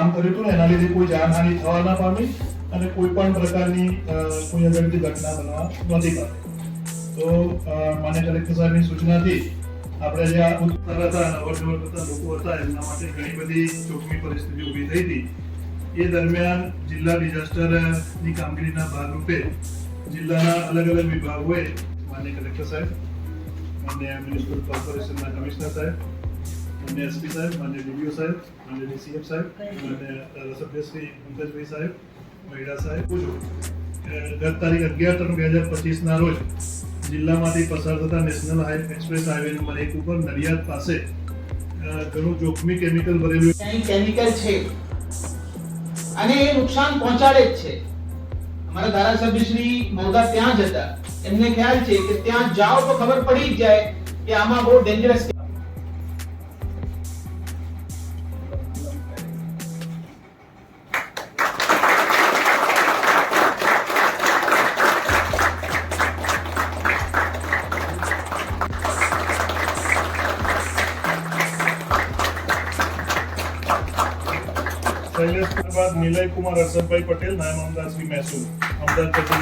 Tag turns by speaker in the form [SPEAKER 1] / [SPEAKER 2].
[SPEAKER 1] કામ કર્યું હતું ને એના લીધે કોઈ જાનહાનિ થવા ના પામી અને કોઈ પણ પ્રકારની કોઈ અગત્યની ઘટના બનવા નથી પામી. તો માન્ય કલેક્ટર સાહેબની સૂચનાથી આપણે જે આ ઉત્તર હતા અને અવરજવર કરતા લોકો હતા એમના માટે ઘણી બધી જોખમી પરિસ્થિતિ ઊભી થઈ હતી. એ દરમિયાન જિલ્લા ડિઝાસ્ટરની કામગીરીના ભાગરૂપે જિલ્લાના અલગ અલગ વિભાગોએ માન્ય કલેક્ટર સાહેબ, માન્ય મ્યુનિસિપલ કોર્પોરેશનના કમિશનર સાહેબ, માન્ય એસપી સાહેબ, માન્ય ડીડીઓ સાહેબ, માન્ય ડીસીએફ સાહેબ, માન્ય ધારાસભ્ય શ્રી પંકજભાઈ સાહેબ, મહિડા સાહેબ, ગત તારીખ 11/3/2025 ના રોજ જિલ્લામાંથી પસાર થતા નેશનલ એક્સપ્રેસ હાઈવે નંબર 1 ઉપર નડિયાદ પાસે ઘણું જોખમી કેમિકલ ભરેલું
[SPEAKER 2] કેમિકલ છે અને એ નુકસાન પહોંચાડે જ છે. અમારા ધારાસભ્ય શ્રી મહોદા ત્યાં જ હતા. એમને ખ્યાલ છે કે ત્યાં જાઓ તો ખબર પડી જ જાય કે આમાં બહુ ડેન્જરસ
[SPEAKER 1] શૈલેષ બાદ નિલય કુમાર હર્ષદભાઈ પટેલ, નાયબ અમદાવાદ શ્રી મહેસૂલ, અમદાવાદ પછી